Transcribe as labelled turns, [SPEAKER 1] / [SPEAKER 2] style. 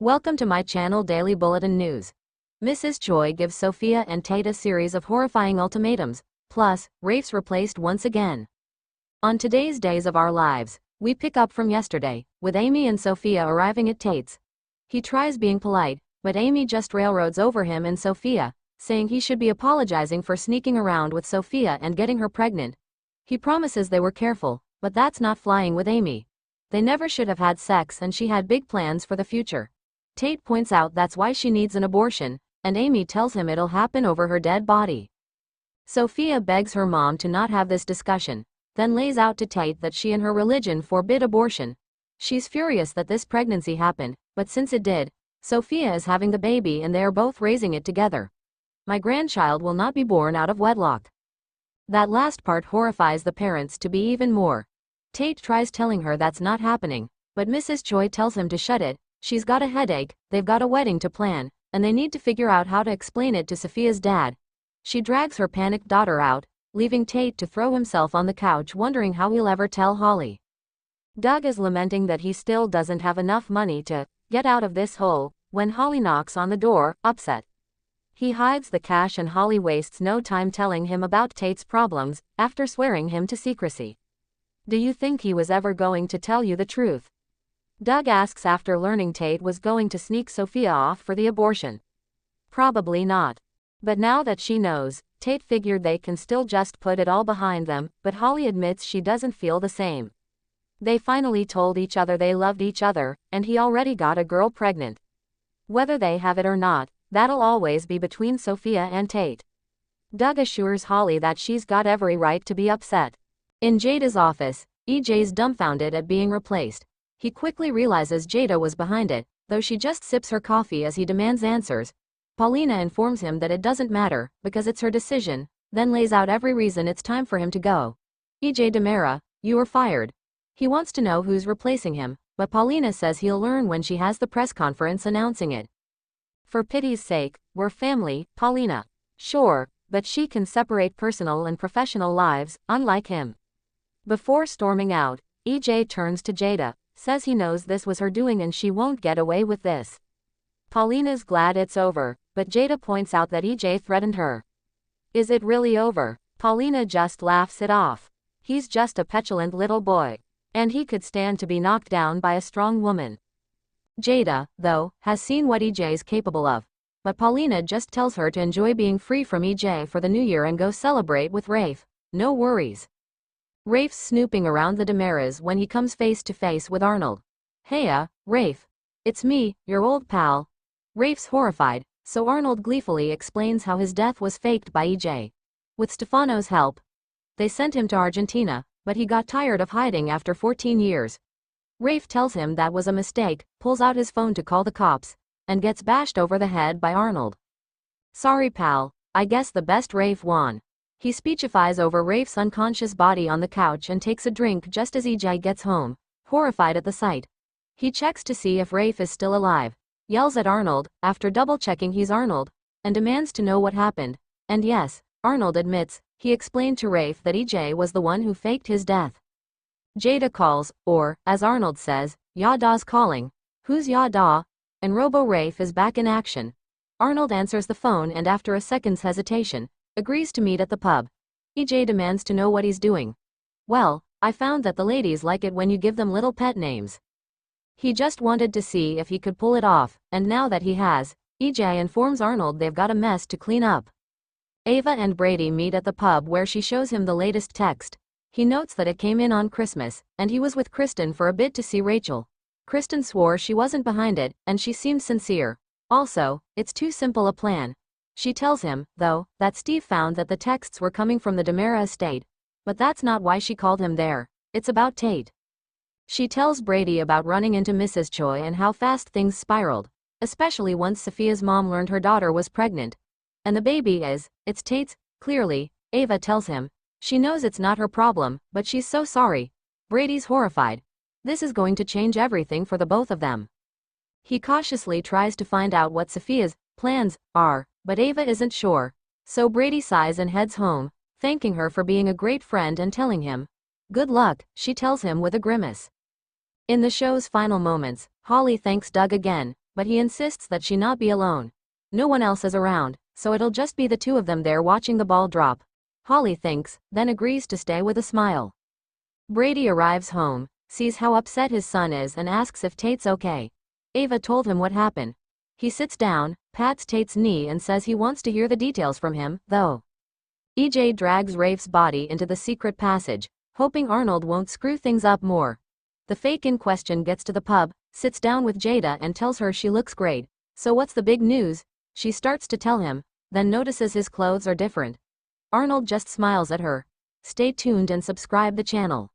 [SPEAKER 1] Welcome to my channel Daily Bulletin News. Mrs. Choi gives Sophia and Tate a series of horrifying ultimatums, plus, Rafe's replaced once again. On today's Days of Our Lives, we pick up from yesterday, with Amy and Sophia arriving at Tate's. He tries being polite, but Amy just railroads over him and Sophia, saying he should be apologizing for sneaking around with Sophia and getting her pregnant. He promises they were careful, but that's not flying with Amy. They never should have had sex and she had big plans for the future. Tate points out that's why she needs an abortion, and Amy tells him it'll happen over her dead body. Sophia begs her mom to not have this discussion, then lays out to Tate that she and her religion forbid abortion. She's furious that this pregnancy happened, but since it did, Sophia is having the baby and they are both raising it together. My grandchild will not be born out of wedlock. That last part horrifies the parents to be even more. Tate tries telling her that's not happening, but Mrs. Choi tells him to shut it. She's got a headache, they've got a wedding to plan, and they need to figure out how to explain it to Sophia's dad. She drags her panicked daughter out, leaving Tate to throw himself on the couch wondering how he'll ever tell Holly. Doug is lamenting that he still doesn't have enough money to get out of this hole, when Holly knocks on the door, upset. He hides the cash and Holly wastes no time telling him about Tate's problems, after swearing him to secrecy. Do you think he was ever going to tell you the truth? Doug asks after learning Tate was going to sneak Sophia off for the abortion. Probably not. But now that she knows, Tate figured they can still just put it all behind them, but Holly admits she doesn't feel the same. They finally told each other they loved each other, and he already got a girl pregnant. Whether they have it or not, that'll always be between Sophia and Tate. Doug assures Holly that she's got every right to be upset. In Jada's office, EJ's dumbfounded at being replaced. He quickly realizes Jada was behind it, though she just sips her coffee as he demands answers. Paulina informs him that it doesn't matter, because it's her decision, then lays out every reason it's time for him to go. EJ Demera, you are fired. He wants to know who's replacing him, but Paulina says he'll learn when she has the press conference announcing it. For pity's sake, we're family, Paulina. Sure, but she can separate personal and professional lives, unlike him. Before storming out, EJ turns to Jada, says he knows this was her doing and she won't get away with this. Paulina's glad it's over, but Jada points out that EJ threatened her. Is it really over? Paulina just laughs it off. He's just a petulant little boy. And he could stand to be knocked down by a strong woman. Jada, though, has seen what EJ's capable of. But Paulina just tells her to enjoy being free from EJ for the new year and go celebrate with Rafe. No worries. Rafe's snooping around the Demeras when he comes face to face with Arnold. Heya, Rafe. It's me, your old pal. Rafe's horrified, so Arnold gleefully explains how his death was faked by EJ. With Stefano's help. They sent him to Argentina, but he got tired of hiding after 14 years. Rafe tells him that was a mistake, pulls out his phone to call the cops, and gets bashed over the head by Arnold. Sorry pal, I guess the best Rafe won. He speechifies over Rafe's unconscious body on the couch and takes a drink just as EJ gets home, horrified at the sight. He checks to see if Rafe is still alive, yells at Arnold, after double-checking he's Arnold, and demands to know what happened. And yes, Arnold admits, he explained to Rafe that EJ was the one who faked his death. Jada calls, or, as Arnold says, Yada's calling. Who's Yada? And Robo-Rafe is back in action. Arnold answers the phone and after a second's hesitation, agrees to meet at the pub. EJ demands to know what he's doing. Well, I found that the ladies like it when you give them little pet names. He just wanted to see if he could pull it off, and now that he has, EJ informs Arnold they've got a mess to clean up. Ava and Brady meet at the pub where she shows him the latest text. He notes that it came in on Christmas, and he was with Kristen for a bit to see Rachel. Kristen swore she wasn't behind it, and she seemed sincere. Also, it's too simple a plan. She tells him, though, that Steve found that the texts were coming from the Demera estate. But that's not why she called him there. It's about Tate. She tells Brady about running into Mrs. Choi and how fast things spiraled, especially once Sophia's mom learned her daughter was pregnant. And the baby it's Tate's, clearly, Ava tells him. She knows it's not her problem, but she's so sorry. Brady's horrified. This is going to change everything for the both of them. He cautiously tries to find out what Sophia's plans are, but Ava isn't sure. So Brady sighs and heads home, thanking her for being a great friend and telling him. Good luck, she tells him with a grimace. In the show's final moments, Holly thanks Doug again, but he insists that she not be alone. No one else is around, so it'll just be the two of them there watching the ball drop. Holly thinks, then agrees to stay with a smile. Brady arrives home, sees how upset his son is and asks if Tate's okay. Ava told him what happened. He sits down, pats Tate's knee and says he wants to hear the details from him, though. EJ drags Rafe's body into the secret passage, hoping Arnold won't screw things up more. The fake in question gets to the pub, sits down with Jada and tells her she looks great. So what's the big news? She starts to tell him, then notices his clothes are different. Arnold just smiles at her. Stay tuned and subscribe the channel.